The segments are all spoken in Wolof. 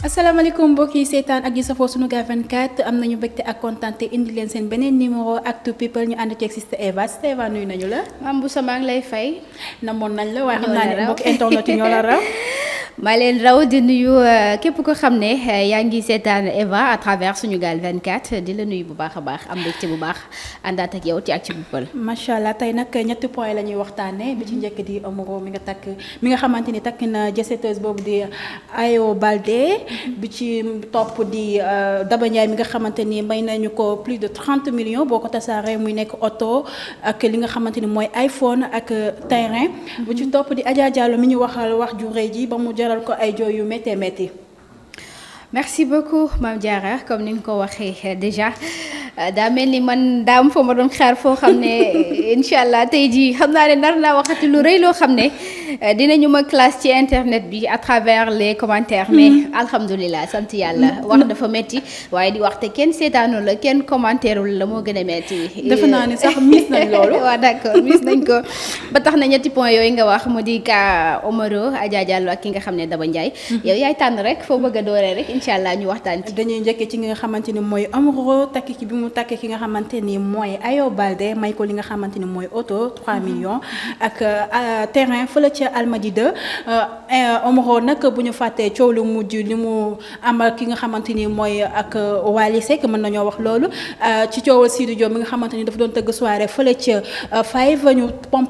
asalaamaaleykum mbokk yi seetaan ak yi safoo Sunugal 24 am nañu mbégte ak kontaante indi leen seen beneen numéro Actu People ñu ànd ceeg Sister Eva Sister Eva nuyu nañu la. Mame Bousso maa ngi lay fay. namoon nañ la waaye xam naa ne mbokk internet yi ñoo la raw. maa leen raw di nuyu képp ko xam ne yaa ngi seetaan Eva à travers Sunugal 24 di la nuyu bu baax a baax am mbégte bu baax àndaat ak yow ci Actu People. macha allah tey nag ñetti point la ñuy waxtaanee bi ci njëkk di Omaro mi nga xamante ni takk na jesseteuse boobu di Ayo Baldé. bi ci topp di Daba Ndiaye mi nga xamante ni may nañu ko plus de 30 millions boo ko tasaaree muy nekk oto ak li nga xamante ni mooy iPhone ak terrain. bu ci topp di Adja Diallo mi ñu waxal wax ju rëy ji ba mu jaral ko ay jooy yu méttee métti. merci beaucoup Mame Diarra comme ni nga ko waxee déjà daa mel ni man daam fa ma doon xaar foo xam ne incha allah tey jii xam naa ne nar naa waxati lu rëy loo xam ne dinañu ma classe ci internet bi à travers les commentaires. mais alhamdulilah sant yàlla. wax dafa metti waaye di wax te kenn seetaanu la kenn commentairewul la moo gën a metti. defe naa ne sax miis nañ loolu. waaw d'accord miis nañ ko ba tax na ñetti point yooyu nga wax mu di ka Omaro Adja Diallo ak ki nga xam ne Daba Ndiaye. yow yaay tànn rek foo bëgg a dooree rek incha allah ñu waxtaan ci. dañuy njëkkee ci nga xamante ni mooy Omaro takk ci bi mu takk ki nga xamante ni mooy Ayo Baldé may ko li nga xamante ni mooy oto 3 millions ak terrain fële ca Almadies 2 Omaro nag bu ñu fàttee coow lu mujj li mu amal ki nga xamante ni mooy ak Wally Seck mën nañoo wax loolu ci coowal Sidy Diop mi nga xamante ni dafa doon tëgg soirée fële ca Five ñu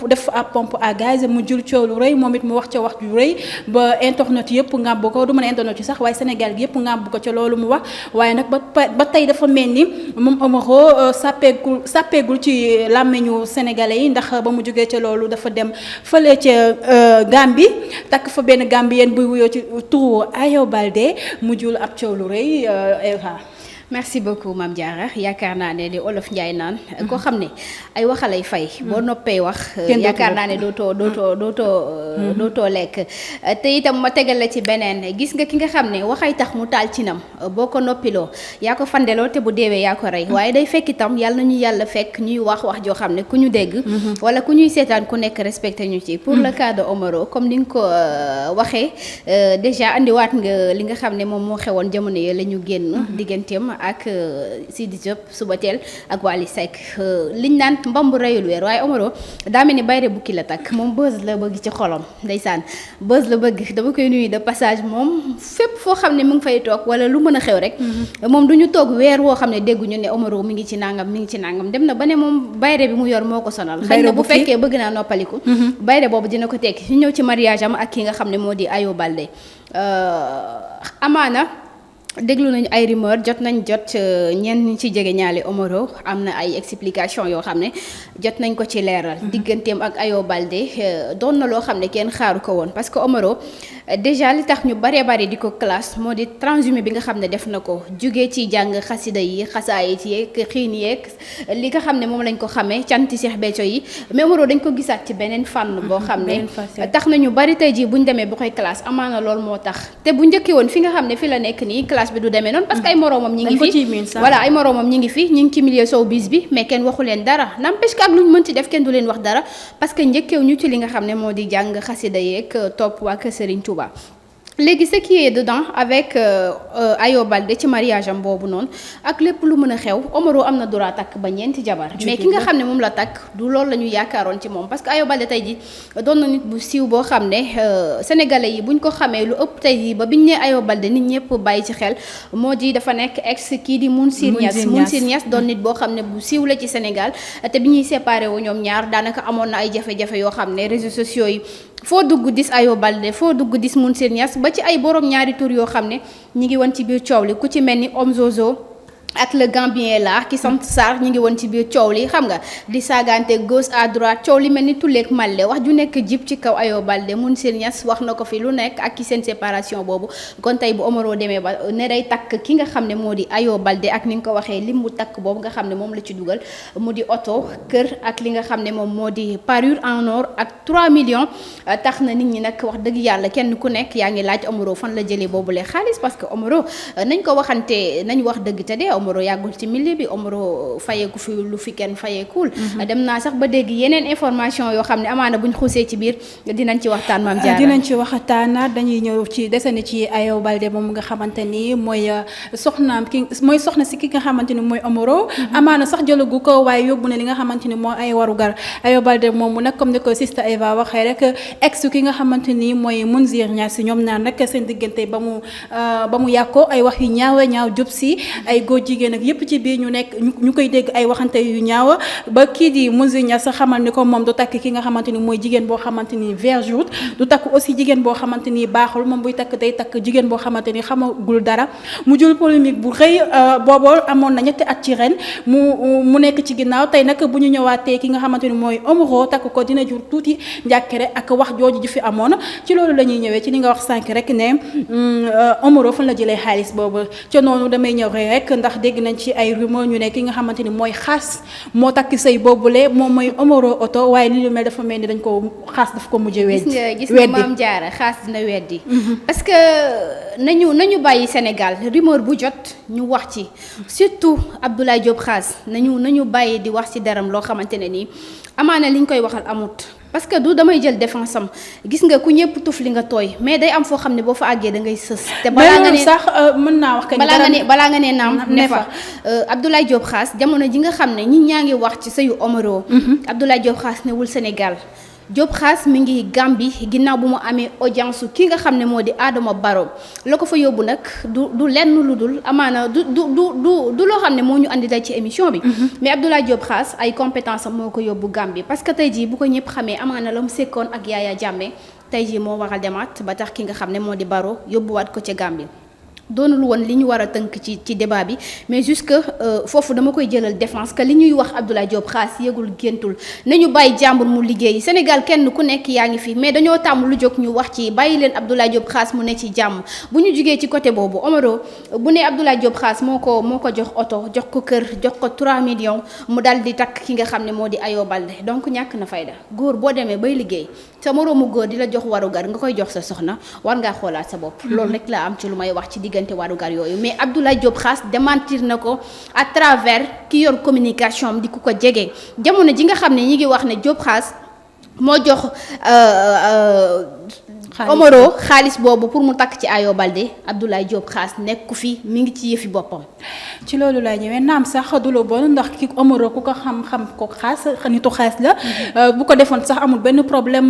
def ab pompe à gaz mu jur coow lu rëy moom it mu wax ca wax ju rëy ba internet yëpp ngàbb ko du mën a internet yi sax waaye Sénégal gi yëpp ngàbb ko ca loolu mu wax waaye nag ba tey dafa mel ni moom Omaro sàppeegul ci làmmiñu sénégalais yi ndax ba mu jógee ca loolu dafa dem fële ca Gambie takk fa benn Gambien buy wuyoo ci turu Ayo Baldé mu jul ab coow lu rëy Eva. merci beaucoup Mame Diarra yaakaar naa ne li olof Njaay naan koo xam ne ay waxalay fay boo noppee wax yaakaar naa ne dootoo lekk te itam ma tegal la ci beneen gis nga ki nga xam ne waxay tax mu taal ci nam boo ko noppiloo yaa ko fandeloo te bu deewee yaa ko rey waaye day fekk itam yàlla nañu yàlla fekk ñuy wax joo xam ne ku ñu dégg wala ku ñuy seetaan ku nekk respecté ñu ci pour le cas de Omaro comme ni nga ko waxee déjà andiwaat nga li nga xam ne moom moo xewoon jamono yi la ñu génn digganteem ak Sidy Diop suba teel ak Wally Seck liñ naan mbambu reyul weer waaye Omaro daa mel ni bayre bukki la takk moom buzz la bëgg ci xolam ndeysaan buzz la bëgg dama koy nuyu de passage moom fépp foo xam ne mu ngi fay toog wala lu mën a xew rek moom du ñu toog weer woo xam ne dégguñu ne Omaro mi ngi ci nangam dem na ba ne moom bayre bi mu yor moo ko sonal xëy na bu fekkee bëgg naa noppaliku bayre boobu dina ko tekki ñu ñëw ci mariage am ak ki nga xam ne moo di Ayo Baldé amaana déglu nañu ay rumeur jot ñenn ñi ci jege ñaale Omaro am na ay explication yoo xam ne jot nañ ko ci leeral digganteem ak Ayo Baldé doon na loo xam ne kenn xaaru ko woon parce que Omaro déjà li tax ñu baree bari di ko classe moo di transhumé bi nga xam ne def na ko jugee ci jàng xasida yi xasaayit yeeg xiin yeeg li nga xam ne moom lañ ko xamee canti Cheikh Béthio yi mais Omaro dañ ko gisaat ci beneen fànn boo xam ne tax na ñu bari tey jii buñ demee bu koy classe amaana loolu moo tax te bu njëkkee woon fi nga xam ne fi la nekk nii bi du demee noonu parce que ay moroomam ñi ngi fi voilà ay moroomam ñi ngi fi ñi ngi ci milieu showbiz bi mais kenn waxu leen dara n'empêche que ak luñ mën ci def kenn du leen wax dara parce que njëkkeew ñu ci li nga xam ne moo di jàng xasida yeeg topp waa kër Serigne Touba léegi ce qui est dedans avec Ayo Baldé ci mariage am boobu noonu ak lépp lu mën a xew Omaro am na droit takk ba ñeenti jabar mais ki nga xam ne moom la takk du loolu la ñu yaakaaroon ci moom parce que Ayo Baldé tey ji doon na nit bu siiw boo xam ne sénégalais yi buñ ko xamee lu ëpp tey ji ba biñ ne Ayo Baldé nit ñëpp bàyyi ci xel moo di dafa nekk ex kii di Mounir Niass doon nit boo xam ne bu siiw la ci Sénégal te bi ñuy séparé wu ñoom ñaar daanaka amoon na ay jafe-jafe yoo xam ne réseaux sociaux yi foo dugg dis Ayo Baldé foo dugg dis Mounir Niass ba ci ay borom ñaari tur yoo xam ne ñi ngi woon ci biir coow li ku ci mel ni Om Zozo ak le Gambien là ki sant Sarr ñu ngi woon ci biir coow li xam nga di saagante gauche à droite coow li mel ni tulleeg màlle wax ju nekk jib ci kaw Ayo Baldé Mounir Niass wax na ko fi lu nekk ak ki seen séparation boobu kon tey bu Omaro demee ba ne day takk ki nga xam ne moo di Ayo Baldé ak ni nga ko waxee lim mu takk boobu nga xam ne moom la ci dugal mu di oto kër ak li nga xam ne moom moo di parure en or ak 3 millions tax na nit ñi nag wax dëgg yàlla kenn ku nekk yaa ngi laaj Omaro fan la jëlee boobu lee xaalis parce que Omaro nañ ko waxante nañ wax dëgg te de Omaro yàggul ci milieu bi Omaro fayeeku fi lu fi kenn fayeekul dem naa sax ba dégg yeneen information yoo xam ne amaana buñ xuusee ci biir dinañ ci waxtaan Mame Diarra. dinañ ci waxtaan dañuy ñëw ci desandi ci Ayo Baldé moom nga xamante ni mooy soxnaam mooy soxna si ki nga xamante ni mooy Omaro amaana sax jëlagu ko waaye yóbbu na li nga xamante ni mooy ay warugar Ayo Baldé moom nag comme ni ko Sista Eva waxee rek ex ki nga xamante ni mooy Mounzir Niass ñoom naan nag seen diggante ba mu yàqoo ay wax yu ñaaw jub si ay góor jigéen ak yépp ci biir ñu koy dégg ay waxante yu ñaaw ba kii di Mounzir Niass xamal ni ko moom du takk ki nga xamante ni mooy jigéen boo xamante ni vierge du takk aussi jigéen boo xamante ni baaxul moom buy takk day takk jigéen boo xamante ni xamagul dara mu jël polémique bu rëy booboo amoon na ñetti at ci ren mu nekk ci ginnaaw tey nag bu ñu ñëwaatee ki nga xamante ni mooy Omaro takk ko dina jur tuuti njàkkere ak wax jooju ji fi amoon ci loolu la ñuy ñëwee ci li nga wax sànq rek ne Omaro fan la jëlee xaalis boobu ca noonu damay ñëw rek ndax dégg nañ ci ay rumeur ñu ne ki nga xamante ni mooy xaas moo takk sëy boobule moom mooy Omaro oto waaye li lu mel dafa mel ni dañ ko xaas daf ko mujjee weddi gis nga Mame Diarra xaas dina weddi parce que nañu bàyyi Sénégal rumeur bu jot ñu wax ci surtout Abdoulaye Diop xaas nañu bàyyi di wax ci daram loo xamante ne nii amaana liñ koy waxal amut parce que du damay jël défense am gis nga ku ñëpp tuf li nga tooy mais day am foo xam ne boo fa àggee da ngay sës te balaa nga ne sax mën naa wax balaa nga ne naam ne fa Abdoulaye Diop xaas jamono ji nga xam ne ñi ñaa ngi wax ci sëyu Omaro Abdoulaye Diop xaas newul Sénégal Diop xaas mi ngi Gambie ginnaaw bu mu amee audience ki nga xam ne moo di Adama Barrow la ko fa yóbbu nag du lenn lu dul amaana du loo xam ne moo ñu andi day ci émission bi mais Abdoulaye Diop xaas ay compétence am moo ko yóbbu Gambie parce que tey jii bu ko ñëpp xamee amaana la mu sekkoon ak Yaya Jammeh tey jii moo waral demaat ba tax ki nga xam ne moo di Barrow yóbbuwaat ko ca Gambie doonul woon li ñu war a tënk ci débat bi mais jusque foofu dama koy jëlal défense que li ñuy wax Abdoulaye Diop xaas yëgul géntul nañu bàyyi jàmbur mu liggéey Sénégal kenn ku nekk yaa ngi fi mais dañoo tàmm lu jóg ñu wax ci bàyyi leen Abdoulaye Diop xaas mu ne ci jàmm bu ñu jugee ci côté boobu Omaro bu ne Abdoulaye Diop xaas moo ko jox oto jox ko kër jox ko 3 millions mu dal di takk ki nga xam ne moo di Ayo Baldé donc ñàkk na fayda góor boo demee bay liggéey sa moroomu góor di la jox warugar nga koy jox sa soxna war ngaa xoolaat sa bopp loolu rek laa am ci lu may wax ci diggante warugar yooyu mais Abdoulaye Diop xaas démentir na ko à travers ki yor communication am di ku ko jege jamono ji nga xam ne ñi ngi wax ne Diop xaas moo jox Omaro xaalis boobu pour mu takk ci Ayo Baldé Abdoulaye Diop xaas nekku fi mi ngi ci yëfi boppam. ci loolu laa ñëwee naam sax du la bon ndax ki Omaro ku ko xam ko xaas nitu xaas la bu ko defoon sax amul benn problème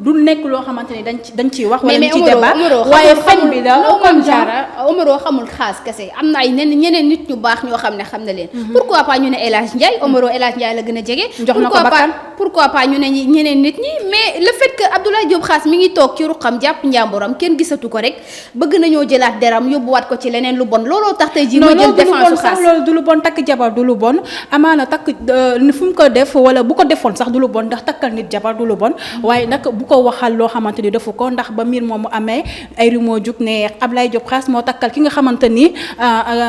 lu nekk loo xamante ni dañ ciy wax. wala ñu ci débat waaye fan bi la comme genre Omaro xamul xaas kese am na ay ñeneen nit ñu baax ñoo xam ne xam na leen. pourquoi pas ñu ne El Hadj Ndiaye Omaro El Hadj Ndiaye la gën a jege. jox na ko bakkan pourquoi pas ñu ne ñeneen nit ñi mais le fait que Abdoulaye Diop xaas mi ngi toog ci ruqam jàpp njàmburam kenn gisatu ko rek bëgg nañoo jëlaat deram yóbbuwaat ko ci leneen lu bon looloo tax tey jii ma jël défense xaas loolu du lu bon takk jabar du lu bon amaana takk fu mu ko def wala bu ko defoon sax du lu bon ndax takkal nit jabar du lu bon waaye nag bu ko waxal loo xamante ni defu ko ndax ba mbir moomu amee ay rumeur jug ne Abdoulaye Diop xaas moo takkal ki nga xamante ni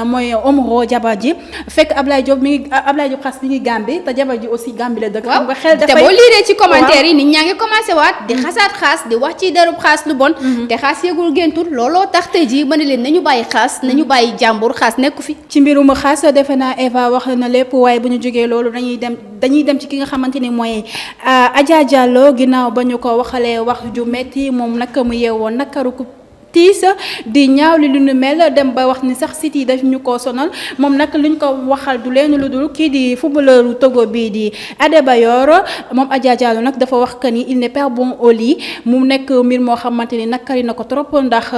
mooy Omaro jabar ji fekk Abdoulaye Diop xaas mi ngi Gambie te jabar ji aussi Gambie la dëkk xam nga xel dafay te boo liiree ci commentaire yi nit ñaa ngi commencé waat di xasaat xaas di wax ci derub xaas lu bon te xaas yëgul géntul looloo tax tey jii ma ne leen nañu bàyyi xaas nañu bàyyi jàmbur xaas nekku fi ci mbirum xaas defe naa Eva wax na lépp waaye bu ñu jógee loolu dañuy dem ci ki nga xamante ni mooy Adja Diallo ginnaaw ba ñu ko waxalee wax ju metti moom nag mu yeewoon nakaru ko tiis di ñaaw li lu nu mel dem ba wax ni sax site yi daf ñu ko sonal moom nag luñ ko waxal du leen lu dul kii di footballeuru Togo bii di Adebayor moom Adja Diallo nag dafa wax que ni il n'est pas bon au lit mu nekk mbir moo xamante ni nakari na ko trop ndax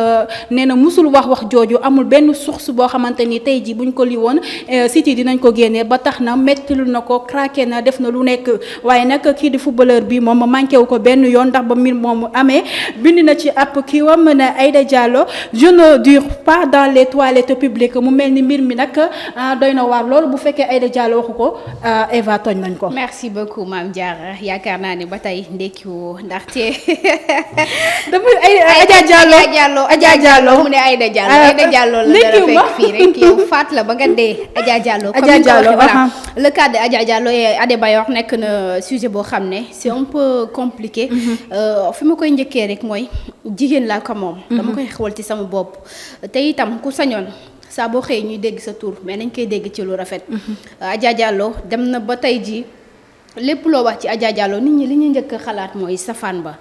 nee na musul wax jooju amul benn source boo xamante ni tey ji buñ ko li woon site yi dinañ ko génnee ba tax na mettilu na ko craqué na def na lu nekk waaye nag kii di footballeur bi moom manqué wu ko benn yoon ndax ba mbir moomu amee bind na ci app kii wam ne Aïda Diallo je ne dure pas dans les toilettes publiques mu mel ni mbir mi nag doy na waar loolu bu fekkee Aïda Diallo waxu ko Eva tooñ nañ ko. merci beaucoup Mame Diarra yaakaar naa ne ba tey ndekkiwoo ndaxte. dafa Adja Diallo mu ne Aïda Diallo la dara fekk fii rek yow faat la ba nga dee Adja Diallo. Adja Diallo voilà le cas de Adja Diallo et Adebayor nekk na sujet boo xam ne c'est un peu compliqué. fi ma koy njëkkee rek mooy jigéen laa ko moom. dama koy xewal ci sama bopp te itam ku sañoon saa boo xëyee ñuy dégg sa tur mais nañ koy dégg ci lu rafet. Adja Diallo dem na ba tey jii lépp loo wax ci Adja Diallo nit ñi li ñu njëkk a xalaat mooy safaan ba.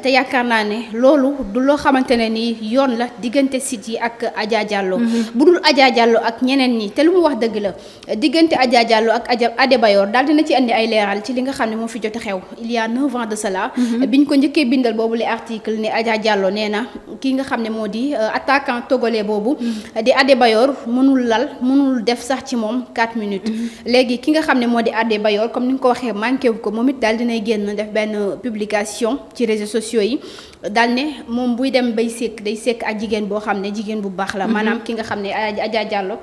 te yaakaar naa ne loolu du loo xamante ne ni yoon la diggante site yi ak Adja Diallo. bu dul Adja Diallo ak ñeneen ñi te lu mu wax dëgg la diggante Adja Diallo ak Adebayor daal dina ci andi ay leeral ci li nga xam ne moo fi jot a xew il y a 9 ans de cela. biñ ko njëkkee bindal boobu li article ne Adja Diallo nee na kii nga xam ne moo di attaquant togolais boobu. di Adebayor mënul def sax ci moom 4 minutes. léegi ki nga xam ne moo di Adebayor comme ni nga ko waxee. manqué wu ko moom it daal dinay génn def benn publication ci réseaux sociaux yi daal ne moom buy dem bay sekk day sekk ak jigéen boo xam ne jigéen bu baax la maanaam ki nga xam ne Adja Diallo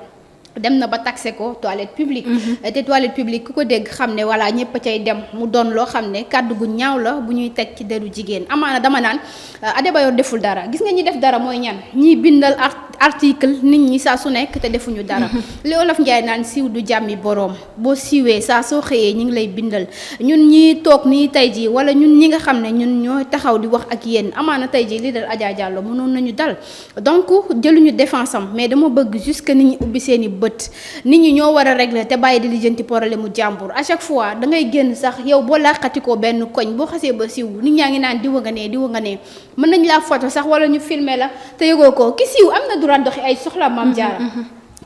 dem na ba taxé ko toilette publique. te toilette publique ku ko dégg xam ne voilà ñëpp a cay dem mu doon loo xam ne kàddu gu ñaaw la bu ñuy teg ci deru jigéen amaana dama naan Adebayor deful dara gis nga ñi def dara mooy ñan ñiy bindal article nit ñi saa su nekk te defuñu dara li Olof Njaay naan siiw du jàmmi boroom boo siiwee saa soo xëyee ñi ngi lay bindal ñun ñi toog nii tey jii wala ñun ñi nga xam ne ñun ñooy taxaw di wax ak yéen amaana tey jii li dal Adja Diallo mënoon nañu dal donc jëluñu défense am mais dama bëgg juste que nit ñi ubbi seeni bët nit ñi ñoo war a régler te bàyyi di lijjanti problème mu jàmbur à chaque fois da ngay génn sax yow boo làqatikoo benn koñ boo xasee ba siiw nit ñaa ngi naan diwa nga ne mën nañ laa photo sax wala ñu filmer la te yëgoo ko ki siiw am na droit doxi ay soxla Mame Diarra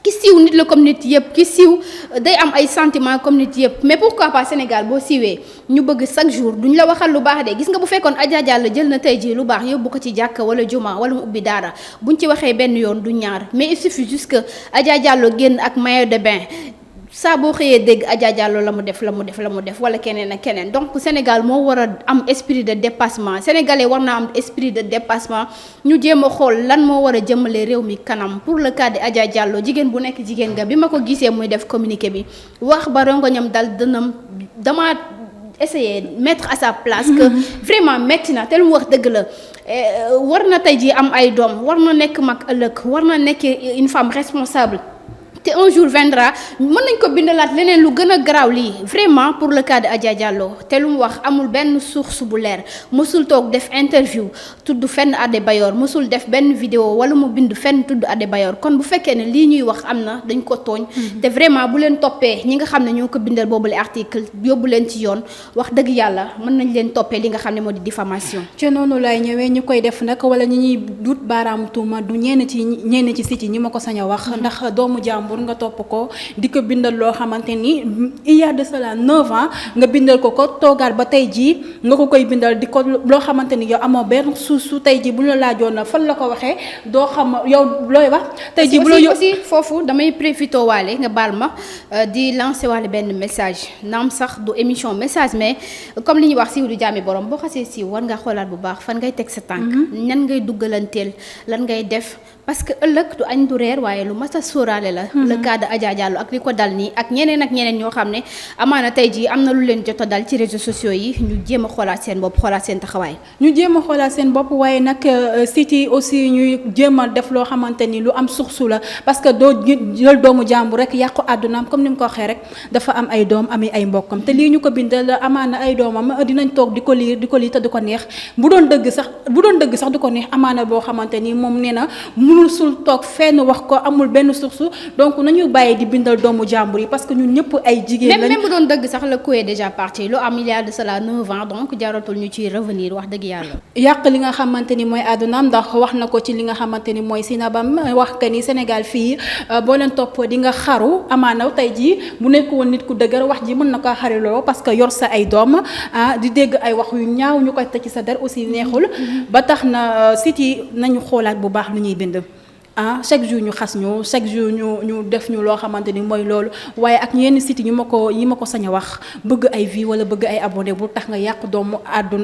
ki siiw nit la comme nit yëpp ki siiw day am ay sentiments comme nit yëpp mais pourquoi pas Sénégal boo siiwee ñu bëgg chaque jour duñ la waxal lu baax de gis nga bu fekkoon Adja Diallo jël na tey jii lu baax yóbbu ko ci jàkka wala juma wala mu ubbi daara buñ ci waxee benn yoon du ñaar mais il suffit juste que Adja Diallo génn ak maillot de bain saa boo xëyee dégg Adja Diallo la mu def wala keneen ak keneen donc Sénégal moo war a am esprit de dépassement sénégalais war na am esprit de dépassement ñu jéem a xool lan moo war a jëmale réew mi kanam pour le cas de Adja Diallo jigéen bu nekk jigéen nga bi ma ko gisee muy def communiqué bi wax ba rongoñam dal dënam dama essayer mettre à sa place que vraiment metti na te lu mu wax dëgg la war na tey jii am ay doom war na nekk mag ëllëg war na nekk une femme responsable te un jour viendra mën nañ ko bindalaat leneen lu gën a garaaw lii vraiment pour le cas de Adja Diallo te lu mu wax amul benn source bu leer mësul toog def interview tudd fenn Adebayor mësul def benn vidéo wala mu bind fenn tudd Adebayor kon bu fekkee ne lii ñuy wax am na dañ ko tooñ te vraiment bu leen toppee ñi nga xam ne ñoo ko bindal boobu le article yóbbu leen ci yoon wax dëgg yàlla mën nañ leen toppee li nga xam ne moo di diffamation ci noonu lay ñëwee ñu koy def nag wala ñi ñuy dut baaraamu tuuma du ñenn ci site yi ñi ma ko sañ a wax ndax doomu jàmbur nga topp ko di ko bindal loo xamante ni il y a de cela 9 ans nga bindal ko toogaat ba tey jii nga ko koy bindal di ko loo xamante ni yow amoo benn su tey jii bu ñu la laajoon fan la ko waxee doo xam yow looy wax. tey jii bu la aussi foofu damay profité waale nga baal ma di lancer waale benn message naam sax du émission message mais comme li ñuy wax siiw du jaami borom boo xasee siiw war nga xoolaat bu baax fan ngay teg sa tànk. ñan ngay duggalanteel lan ngay def. parce que ëllëg du añ du reer waaye lu mas a sóoraale la. le cas de Adja Diallo ak li ko dal nii ak ñeneen ñoo xam ne amaana tey jii am na lu leen jot a dal ci réseaux sociaux yi ñu jéem a xoolaat seen bopp xoolaat seen taxawaay. ñu jéem a xoolaat seen bopp waaye nag site yi aussi ñuy jéem a def loo xamante ni lu am suxsu la parce que doo jël doomu jàmbur rek yàqu àddunaam comme ni mu ko waxee rek dafa am ay doom ami ay mbokkam te lii ñu ko bindal amaana ay doomam dinañ toog di ko liir te du ko neex bu doon dëgg sax du ko neex amaana boo xamante ni moom nee na mënul sul toog fenn wax ko amul benn source donc nañu bàyyi di bindal doomu jàmbur yi parce que ñun ñëpp ay jigéen lañ. même bu doon dëgg sax le coup est déjà parti lu am il y a de cela 9 ans donc jaratul ñu ciy revenir wax dëgg yàlla. yàq li nga xamante ni mooy àddunaam ndax wax na ko ci li nga xamante ni mooy sinabam wax que ni Sénégal fii boo leen topp di nga xaru amaana tey jii bu nekk woon nit ku dëgër wax ji mën na ko xariloo parce que yor sa ay doom di dégg ay wax yu ñaaw ñu koy teg ci sa der aussi neexul ba tax na site yi nañu xoolaat bu baax lu ñuy bind. chaque jour ñu xas ñu chaque jour ñu def ñu loo xamante ni mooy loolu waaye ak yenn site yi ma ko sañ a wax bëgg ay vie wala bëgg ay abonné bu tax nga yàq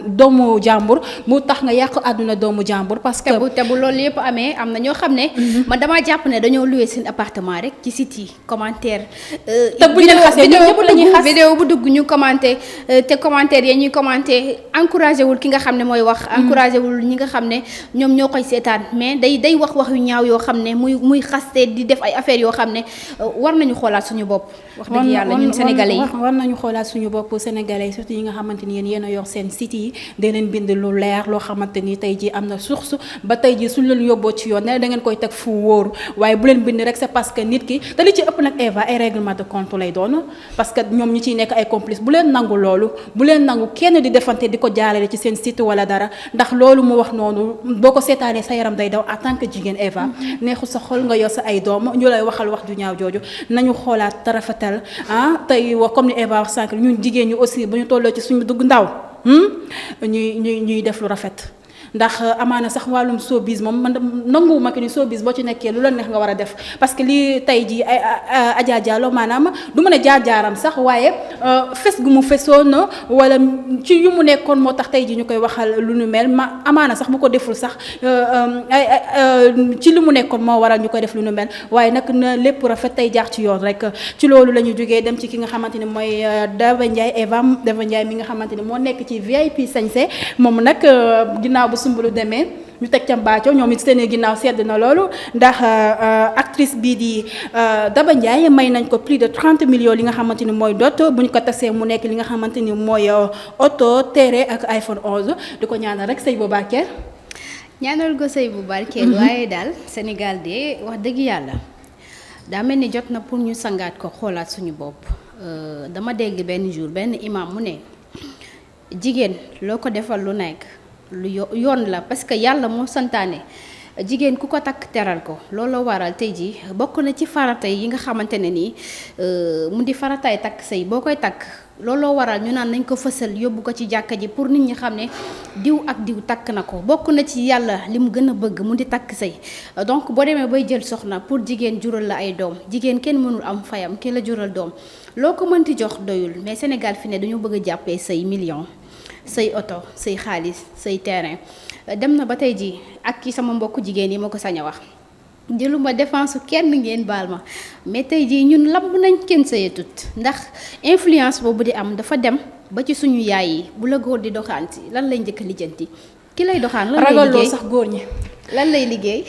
doomu jàmbur bu tax nga yàq àdduna doomu jàmbur parce que te bu loolu yëpp amee am na ñoo xam ne man damaa jàpp ne dañoo loué seen appartement rek ci site yi commentaire te bu ñu xasee ñëpp la ñuy xas vidéo bu dugg ñu commenté te commentaire yi ñuy commenté encouragé wul ki nga xam ne mooy wax encouragé wul ñi nga xam ne ñoom ñoo koy seetaan mais day wax yu ñaaw yoo xam ne muy xaste di def ay affaires yoo xam ne war nañu xoolaat suñu bopp. wax dëgg yàlla ñun sénégalais yi war nañu xoolaat suñu bopp sénégalais yi surtout yi nga xamante ni yéen a yor seen site yi da leen bind lu leer loo xamante ni tey ji am na source ba tey ji suñ leen yóbboo ci yoon ne da ngeen koy teg fu wóor waaye bu leen bind rek c'est parce que nit ki te li ci ëpp nag Eva ay règlement de compte lay doon parce que ñoom ñi ciy nekk ay complice bu leen nangu loolu bu leen nangu kenn di defante di ko jaalale ci seen site wala dara ndax loolu mu wax noonu boo ko seetaanee sa yaram day daw en tant que jigéen Eva neexu sa xol nga yor sa ay doom ñu lay waxal wax ju ñaaw jooju nañu xoolaat tarafatal tey wax comme ni Eva wax sànq ñun jigéen ñi aussi bu ñu tolloo ci suñu dugg ndaw ñuy def lu rafet ndax amaana sax wàllum showbiz moom man nanguwuma ko ni showbiz boo ci nekkee lu la neex nga war a def parce que lii tey jii ay Adja Diallo maanaam du mën a jaar-jaaram sax waaye fes gu mu fesoon wala ci yu mu nekkoon moo tax tey jii ñu koy waxal lu nu mel amaana sax bu ko deful sax ci li mu nekkoon moo waral ñu koy def lu nu mel waaye nag na lépp rafet tey jaar ci yoon rek ci loolu la ñu jógee dem ci ki nga xamante ni mooy Daba Ndiaye Eva Daba Ndiaye mi nga xamante ni moo nekk ci VIP sañse moom nag ginnaaw bu sumbulu demee ñu teg ca mbaaco ñoom it seen ginnaaw sedd na loolu ndax actrice bii di Daba Ndiaye may nañ ko plus de 30 millions li nga xamante ni mooy dot bu ñu ko tasee mu nekk li nga xamante ni mooy oto terre ak iPhone 11 di ko ñaanal rek sëy bu barkeel ñaanal ko sëy bu barkeel waaye daal Sénégal de wax dëgg yàlla daa mel ni jot na pour ñu sangaat ko xoolaat suñu bopp dama dégg benn jour benn imam mu ne jigéen loo ko defal lu nekk lu yoon la parce que yàlla moo santaane jigéen ku ko takk teral ko looloo waral tey ji bokk na ci farata yi nga xamante ne nii mu di farataay takk sëy boo koy takk looloo waral ñu naan nañ ko fësal yóbbu ko ci jàkka ji pour nit ñi xam ne diw ak diw takk na ko bokk na ci yàlla li mu gën a bëgg mu di takk sëy donc boo demee bay jël soxna pour jigéen jural la ay doom jigéen kenn mënul am fayam ki la jural doom loo ko mënti jox doyul mais Sénégal fi ne dañu bëgg a jàppee sëy million say oto say xaalis say terrain dem na ba tey ji ak ci sama mbokku jigéen yi ma ko sañ a wax jëluma défense kenn ngeen baal ma mais tey jii ñun lamb nañ kenn sayatut ndax influence boobu di am dafa dem ba ci suñu yaay yi bu la góor di doxaan si lan lay njëkk a lijjanti ki lay doxaan lan lay liggéey sax góor ñi lan lay liggéey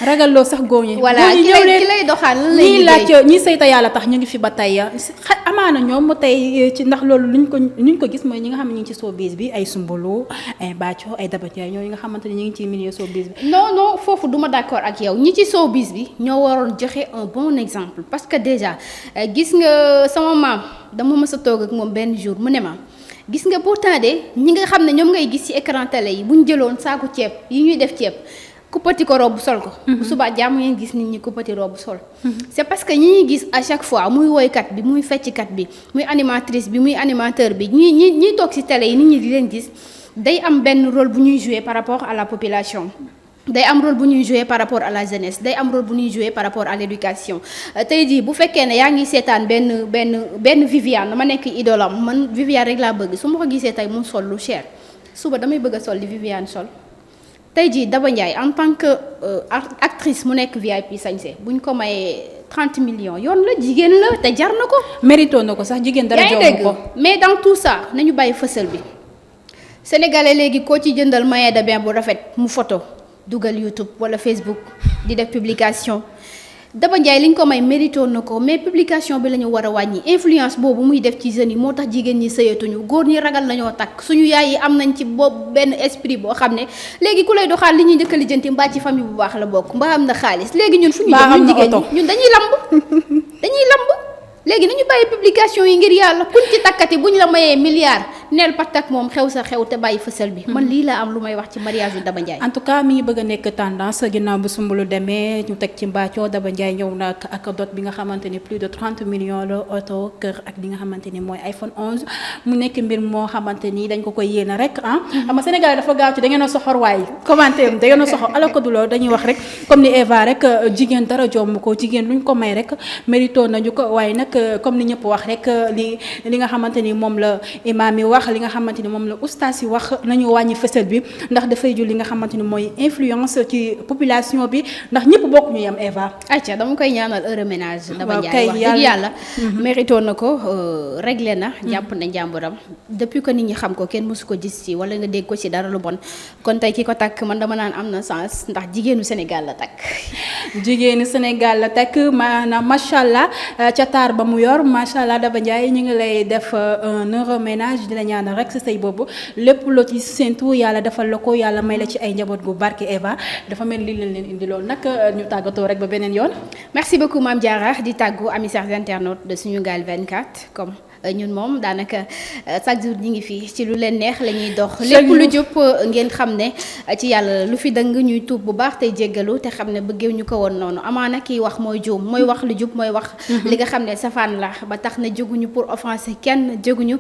ragalloo sax góor ñi voilà ki lay doxaan lan lay liggéey ñii laaj ñi sayta yàlla tax ñu ngi fi ba tey amaana ñoom tey ci ndax loolu luñ ko gis mooy ñi nga xam ne ñu ngi ci showbiz bi ay Soumboulou ay Bathio ay Daba Ndiaye ñooñu nga xamante ne ñu ngi ci milieu showbiz bi non foofu duma d'accord ak yow ñi ci showbiz bi ñoo waroon joxe un bon exemple parce que déjà gis nga sama maam dama mës a toog ak moom benn jour mu ne ma gis nga pourtant de ñi nga xam ne ñoom ngay gis ci écran télé yi bu ñu jëloon saaku ceeb yi ñuy def ceeb kuppati ko robu sol ko bu subaa jàmm ngeen gis nit ñi kuppati robu sol c'est parce que ñi ñuy gis à chaque fois muy woykat bi muy fecckat bi muy animatrice bi muy animateur bi ñi toog ci télé yi nit ñi di leen gis day am benn rôle bu ñuy jouer par rapport à la population day am rôle bu ñuy jouer par rapport à la jeunesse day am rôle bu ñuy jouer par rapport à l'éducation tey jii bu fekkee ne yaa ngi seetaan benn Viviane dama nekk idolam man Viviane rek laa bëgg su ma ko gisee tey mu sol lu cher suba damay bëgg a sol li Viviane sol tey jii Daba Ndiaye en tant que actrice mu nekk VIP sañse buñ ko mayee 30 millions yoon la jigéen la te jar na ko. mérito na ko sax jigéen dara jox ko mais dans tout ça nañu bàyyi fësal bi sénégalais léegi koo ci jëndal maillot de bain bu rafet mu photo dugal YouTube wala Facebook di def publication Daba Ndiaye li ñu ko may mérito na ko mais publication bi la ñu war a wàññi influence boobu muy def ci jeunes yi moo tax jigéen ñi sëyatuñu góor ñi ragal nañoo takk suñu yaay yi am nañ ci boobu benn esprit boo xam ne léegi ku lay doxal li ñuy njëkk a lijjanti mbaa ci famille bu baax la bokk mbaa am na xaalis léegi ñun fu ñu jëm ñun jigéen ñi ñun dañuy lamb léegi nañu bàyyi publication yi ngir yàlla kuñ ci takkati buñ la mayee milliard neel patak moom xew sa xew te bàyyi fësal bi man lii laa am lu may wax ci mariage yu Daba Ndiaye en tout cas mi ngi bëgg a nekk tendance ginnaaw bu Soumboulou demee ñu teg ci Mbathio Daba Ndiaye ñëw na ak dot bi nga xamante ni plus de 30 millions la oto kër ak li nga xamante ni mooy iPhone 11 mu nekk mbir moo xamante ni dañ ko koy yéene rek xam nga Sénégal dafa gaaw ci da ngeen a soxor waaye commentaire da ngeen a soxor alors que du loolu dañuy wax rek comme ni Eva rek jigéen dara jomm ko jigéen luñ ko may rek mérito nañu ko waaye nag comme ni ñëpp wax rek li nga xamante ni moom la imaam yi wax wax li nga xamante ni moom la oustaz yi wax nañu wàññi fësal bi ndax dafay jul li nga xamante ni mooy influence ci population bi ndax ñëpp bokk ñu yem Eva. acca dama koy ñaanal heure ménage. Daba waaw Ndiaye wax dëgg yàlla. mérito na ko réglé na. jàpp na njàmburam depuis que nit ñi xam ko kenn mësu ko gis ci wala nga dégg ko ci dara lu bon kon tey ki ko takk man dama naan am na sens ndax jigéenu Sénégal la takk. jigéenu Sénégal la takk maanaam macha allah ca taar ba mu yor macha allah Daba Ndiaye ñu ngi lay def un heure ménage di la ñaanal rek sa sëy boobu lépp loo ci séntu yàlla defal la ko yàlla may la ci ay njaboot gu barke Eva dafa mel li leen indi loolu nag ñu tàggatoo rek ba beneen yoon. merci beaucoup Mame Diarra di tàggu amis chers internautes de Sunugal 24 comme ñun moom daanaka chaque jour ñi ngi fii ci lu leen neex la ñuy dox. lépp lu jub ngeen xam ne ci yàlla lu fi dëng ñuy tuub bu baax tey jéggalu te xam ne bëggeew ñu ko woon noonu amaana kiy wax mooy juum mooy wax lu jub mooy wax. li nga xam ne safaan la ba tax na jóguñu pour offenser kenn jóguñu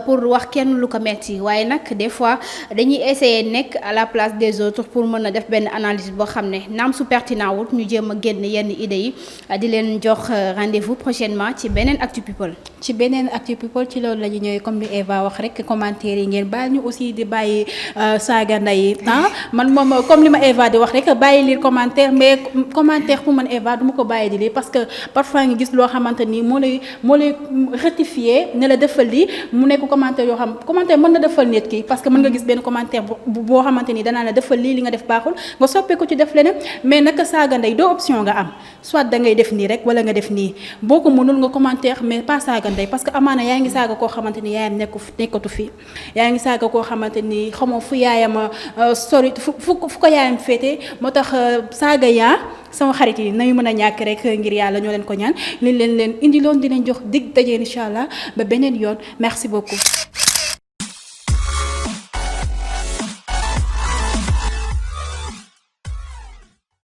pour wax kenn lu ko metti waaye nag des fois dañuy essayer nekk à la place des autres pour mën a def benn analyse boo xam ne naam su pertinent wut ñu jéem a génn yenn idées yi di leen jox rendez-vous prochainement ci beneen Actu People. ci beneen Actu People ci loolu la ñu ñëwee comme li Eva wax rek commentaire yi ngeen baal ñu aussi di bàyyi saaga nday man moom comme li ma Eva di wax rek bàyyi lire commentaire mais commentaire pour man Eva du ma ko bàyyi di lire parce que parfois nga gis loo xamante ni moo lay rectifier ne la defal lii mu nekk commentaire yoo xam commentaire mën na defal nit ki parce que mën nga gis benn commentaire boo xamante ni danaa la defal lii li nga def baaxul nga soppee ko ci def leneen mais naka saaga nday doo option nga am soit da ngay def nii rek wala nga def nii boo ko mënul nga commentaire mais pas saaga ndey parce que amaana yaa ngi saaga koo xamante ni yaayam nekkatu fi yaa ngi saaga koo xamante ni xamoo fu yaayam sori fu ko yaayam féete moo tax saaga yaa sama xarit yi nañu mën a ñàkk rek ngir yàlla ñoo leen ko ñaan leen indi loon dinañ jox dig dajee incha allah ba beneen yoon merci beaucoup.